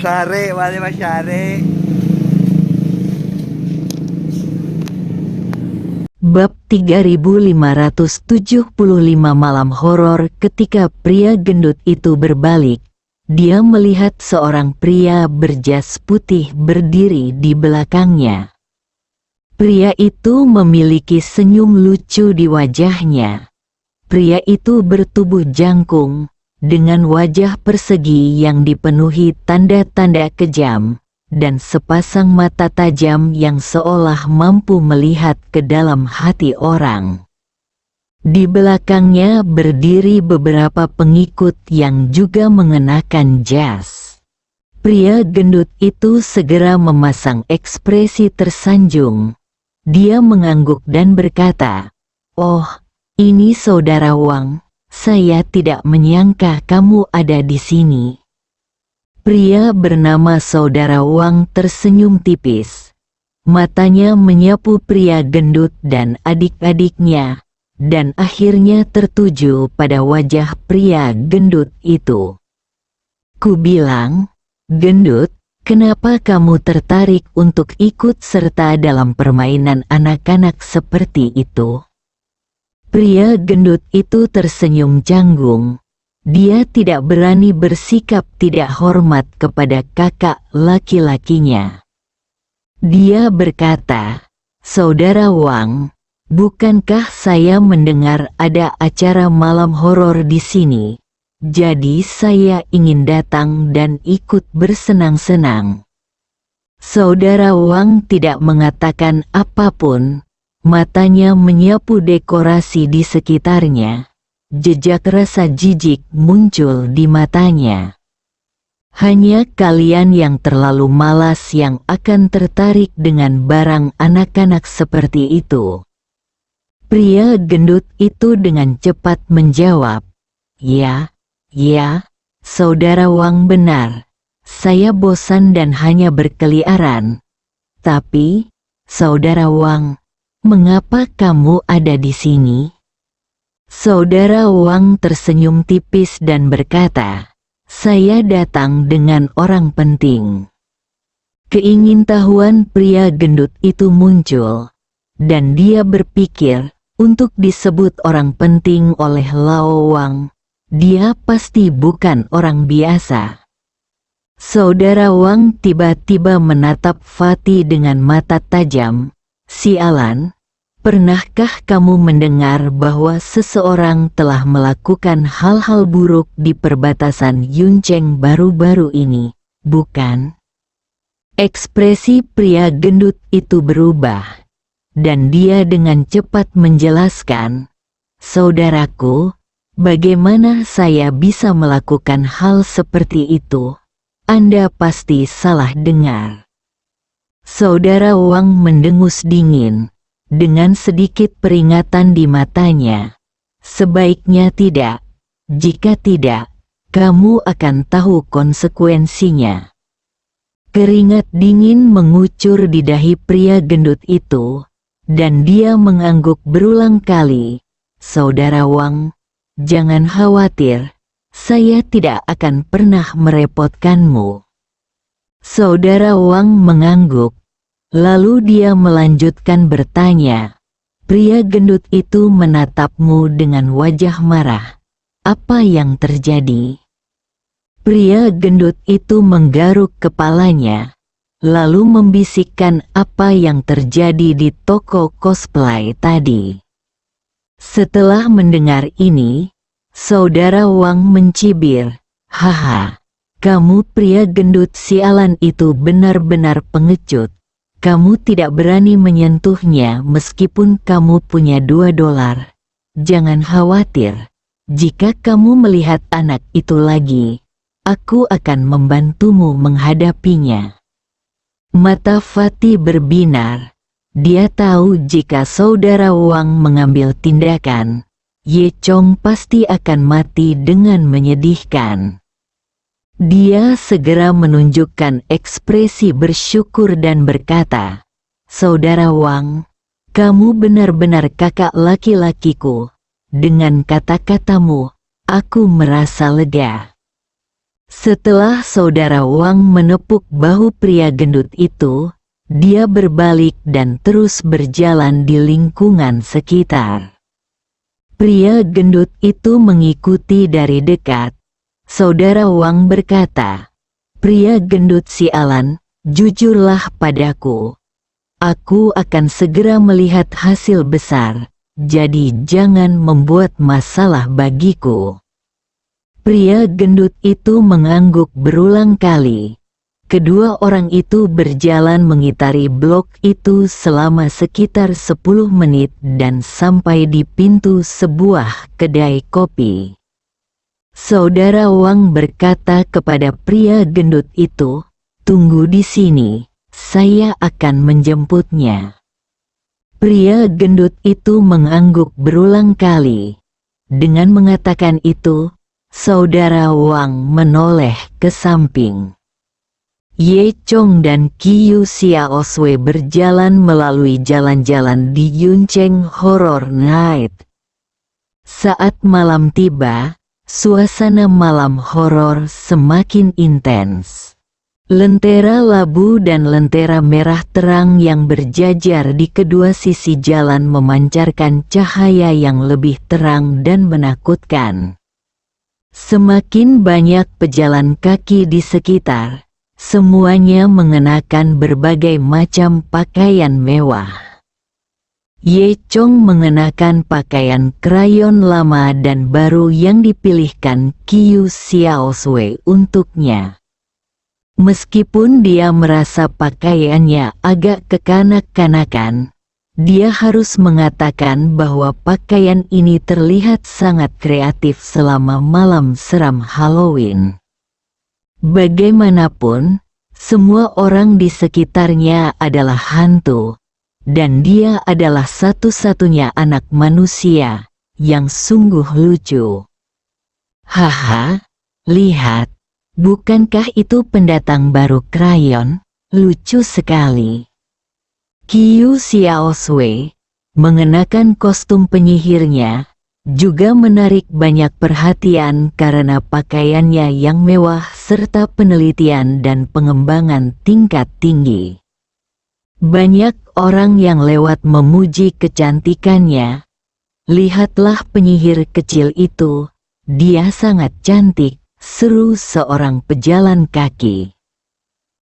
Sare, wali Mas Sare. Bab 3575 Malam Horor. Ketika pria gendut itu berbalik, dia melihat seorang pria berjas putih berdiri di belakangnya. Pria itu memiliki senyum lucu di wajahnya. Pria itu bertubuh jangkung, dengan wajah persegi yang dipenuhi tanda-tanda kejam, dan sepasang mata tajam yang seolah mampu melihat ke dalam hati orang. Di belakangnya berdiri beberapa pengikut yang juga mengenakan jas. Pria gendut itu segera memasang ekspresi tersanjung. Dia mengangguk dan berkata, "Oh, ini Saudara Wang, saya tidak menyangka kamu ada di sini." Pria bernama Saudara Wang tersenyum tipis. Matanya menyapu pria gendut dan adik-adiknya, dan akhirnya tertuju pada wajah pria gendut itu. "Ku bilang, gendut, kenapa kamu tertarik untuk ikut serta dalam permainan anak-anak seperti itu?" Pria gendut itu tersenyum canggung. Dia tidak berani bersikap tidak hormat kepada kakak laki-lakinya. Dia berkata, "Saudara Wang, bukankah saya mendengar ada acara malam horor di sini? Jadi saya ingin datang dan ikut bersenang-senang." Saudara Wang tidak mengatakan apapun. Matanya menyapu dekorasi di sekitarnya. Jejak rasa jijik muncul di matanya. Hanya kalian yang terlalu malas yang akan tertarik dengan barang anak-anak seperti itu. Pria gendut itu dengan cepat menjawab, Ya, Saudara Wang benar. Saya bosan dan hanya berkeliaran. Tapi, Saudara Wang, mengapa kamu ada di sini?" Saudara Wang tersenyum tipis dan berkata, "Saya datang dengan orang penting." Keingintahuan pria gendut itu muncul, dan dia berpikir, untuk disebut orang penting oleh Lao Wang, dia pasti bukan orang biasa. Saudara Wang tiba-tiba menatap Fatih dengan mata tajam. "Sialan, pernahkah kamu mendengar bahwa seseorang telah melakukan hal-hal buruk di perbatasan Yuncheng baru-baru ini, bukan?" Ekspresi pria gendut itu berubah, dan dia dengan cepat menjelaskan, "Saudaraku, bagaimana saya bisa melakukan hal seperti itu? Anda pasti salah dengar." Saudara Wang mendengus dingin. Dengan sedikit peringatan di matanya, "Sebaiknya tidak. Jika tidak, kamu akan tahu konsekuensinya." Keringat dingin mengucur di dahi pria gendut itu, dan dia mengangguk berulang kali. "Saudara Wang, jangan khawatir, saya tidak akan pernah merepotkanmu." Saudara Wang mengangguk. Lalu dia melanjutkan bertanya, "Pria gendut itu menatapmu dengan wajah marah. Apa yang terjadi?" Pria gendut itu menggaruk kepalanya, lalu membisikkan apa yang terjadi di toko cosplay tadi. Setelah mendengar ini, Saudara Wang mencibir, "Haha, kamu pria gendut sialan itu benar-benar pengecut. Kamu tidak berani menyentuhnya meskipun kamu punya $2. Jangan khawatir, jika kamu melihat anak itu lagi, aku akan membantumu menghadapinya." Mata Fatih berbinar. Dia tahu jika Saudara Wang mengambil tindakan, Ye Chong pasti akan mati dengan menyedihkan. Dia segera menunjukkan ekspresi bersyukur dan berkata, "Saudara Wang, kamu benar-benar kakak laki-lakiku. Dengan kata-katamu, aku merasa lega." Setelah saudara Wang menepuk bahu pria gendut itu, dia berbalik dan terus berjalan di lingkungan sekitar. Pria gendut itu mengikuti dari dekat. Saudara Wang berkata, "Pria gendut sialan, jujurlah padaku. Aku akan segera melihat hasil besar, jadi jangan membuat masalah bagiku." Pria gendut itu mengangguk berulang kali. Kedua orang itu berjalan mengitari blok itu selama sekitar 10 menit dan sampai di pintu sebuah kedai kopi. Saudara Wang berkata kepada pria gendut itu, "Tunggu di sini. Saya akan menjemputnya." Pria gendut itu mengangguk berulang kali. Dengan mengatakan itu, saudara Wang menoleh ke samping. Ye Chong dan Qiu Xiaoswei berjalan melalui jalan-jalan di Yuncheng Horror Night. Saat malam tiba, suasana malam horor semakin intens. Lentera labu dan lentera merah terang yang berjajar di kedua sisi jalan memancarkan cahaya yang lebih terang dan menakutkan. Semakin banyak pejalan kaki di sekitar, semuanya mengenakan berbagai macam pakaian mewah. Ye Chong mengenakan pakaian krayon lama dan baru yang dipilihkan Qiu Xiaoswei untuknya. Meskipun dia merasa pakaiannya agak kekanak-kanakan, dia harus mengatakan bahwa pakaian ini terlihat sangat kreatif selama malam seram Halloween. Bagaimanapun, semua orang di sekitarnya adalah hantu, dan dia adalah satu-satunya anak manusia yang sungguh lucu. Haha, lihat. Bukankah itu pendatang baru krayon? Lucu sekali. Qiu Xiaoswei, mengenakan kostum penyihirnya, juga menarik banyak perhatian karena pakaiannya yang mewah serta penelitian dan pengembangan tingkat tinggi. Banyak orang yang lewat memuji kecantikannya. "Lihatlah penyihir kecil itu, dia sangat cantik," seru seorang pejalan kaki.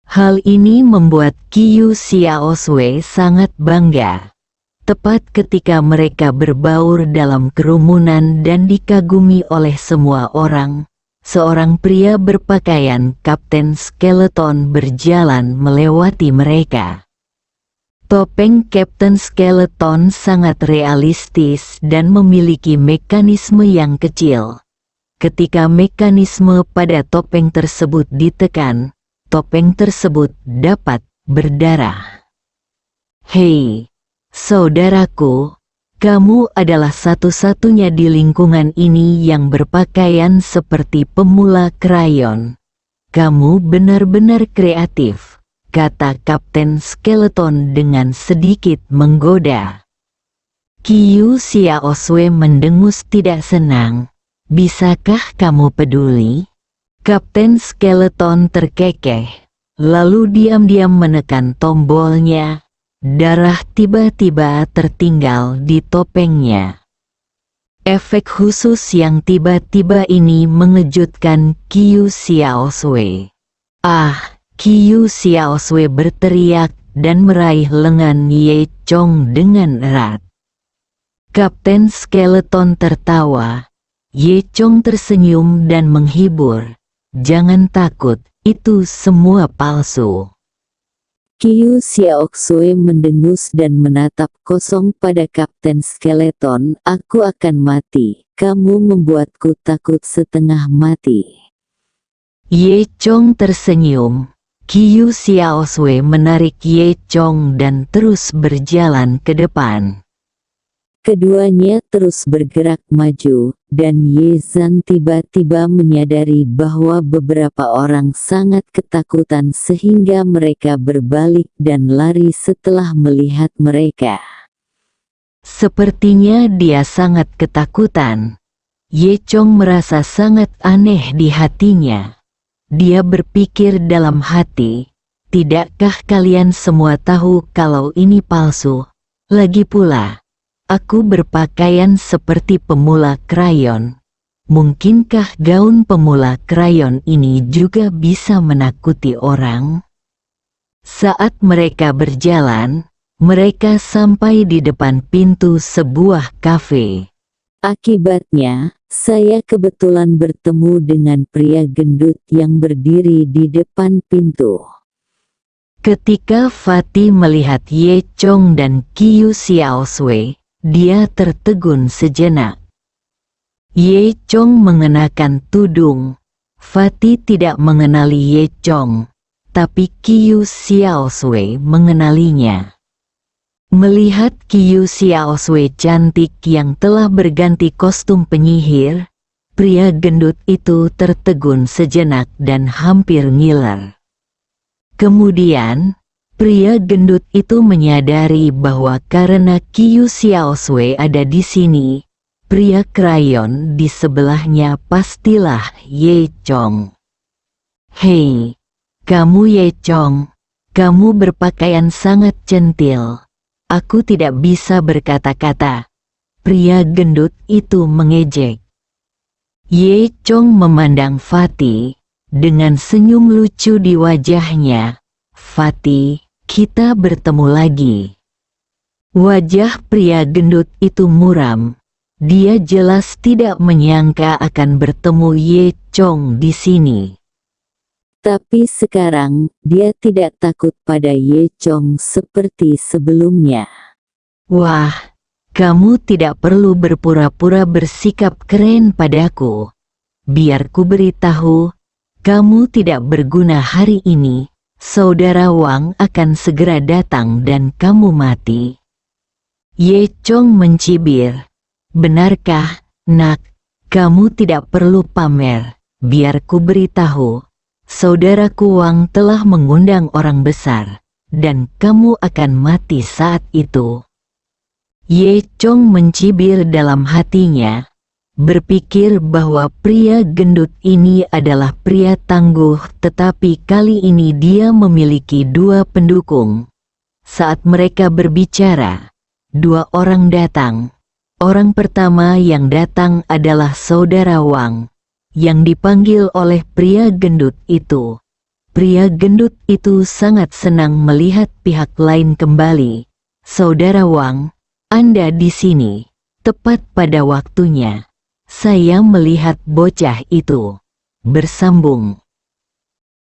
Hal ini membuat Qiu Xiaoswei sangat bangga. Tepat ketika mereka berbaur dalam kerumunan dan dikagumi oleh semua orang, seorang pria berpakaian Kapten Skeleton berjalan melewati mereka. Topeng Kapten Skeleton sangat realistis dan memiliki mekanisme yang kecil. Ketika mekanisme pada topeng tersebut ditekan, topeng tersebut dapat berdarah. "Hei, saudaraku, kamu adalah satu-satunya di lingkungan ini yang berpakaian seperti pemula krayon. Kamu benar-benar kreatif," kata Kapten Skeleton dengan sedikit menggoda. Qiu Xiaoswei mendengus tidak senang. "Bisakah kamu peduli?" Kapten Skeleton terkekeh, lalu diam-diam menekan tombolnya. Darah tiba-tiba tertinggal di topengnya. Efek khusus yang tiba-tiba ini mengejutkan Qiu Xiaoswei. "Ah!" Qiu Xiaoswei berteriak dan meraih lengan Ye Chong dengan erat. Kapten Skeleton tertawa. Ye Chong tersenyum dan menghibur. "Jangan takut, itu semua palsu." Qiu Xiaoswei mendengus dan menatap kosong pada Kapten Skeleton. "Aku akan mati, kamu membuatku takut setengah mati." Ye Chong tersenyum. Qiu Xiaoswei menarik Ye Chong dan terus berjalan ke depan. Keduanya terus bergerak maju, dan Ye Zhan tiba-tiba menyadari bahwa beberapa orang sangat ketakutan sehingga mereka berbalik dan lari setelah melihat mereka. Sepertinya dia sangat ketakutan. Ye Chong merasa sangat aneh di hatinya. Dia berpikir dalam hati, tidakkah kalian semua tahu kalau ini palsu? Lagi pula, aku berpakaian seperti pemula krayon. Mungkinkah gaun pemula krayon ini juga bisa menakuti orang? Saat mereka berjalan, mereka sampai di depan pintu sebuah kafe. Akibatnya, saya kebetulan bertemu dengan pria gendut yang berdiri di depan pintu. Ketika Fatih melihat Ye Chong dan Qiu Xiaosui, dia tertegun sejenak. Ye Chong mengenakan tudung. Fatih tidak mengenali Ye Chong, tapi Qiu Xiaosui mengenalinya. Melihat Qiu Xiaosui cantik yang telah berganti kostum penyihir, pria gendut itu tertegun sejenak dan hampir ngiler. Kemudian, pria gendut itu menyadari bahwa karena Qiu Xiaosui ada di sini, pria krayon di sebelahnya pastilah Ye Chong. Hei, kamu Ye Chong, kamu berpakaian sangat centil. Aku tidak bisa berkata-kata. Pria gendut itu mengejek. Ye Chong memandang Fatih dengan senyum lucu di wajahnya. Fatih, kita bertemu lagi. Wajah pria gendut itu muram. Dia jelas tidak menyangka akan bertemu Ye Chong di sini. Tapi sekarang, dia tidak takut pada Ye Chong seperti sebelumnya. Wah, kamu tidak perlu berpura-pura bersikap keren padaku. Biar ku beritahu, kamu tidak berguna hari ini. Saudara Wang akan segera datang dan kamu mati. Ye Chong mencibir. Benarkah, nak? Kamu tidak perlu pamer. Biar ku beritahu. Saudaraku Wang telah mengundang orang besar, dan kamu akan mati saat itu. Ye Chong mencibir dalam hatinya, berpikir bahwa pria gendut ini adalah pria tangguh, tetapi kali ini dia memiliki dua pendukung. Saat mereka berbicara, dua orang datang. Orang pertama yang datang adalah saudara Wang, yang dipanggil oleh pria gendut itu. Pria gendut itu sangat senang melihat pihak lain kembali. Saudara Wang, Anda di sini, tepat pada waktunya. Saya melihat bocah itu. Bersambung.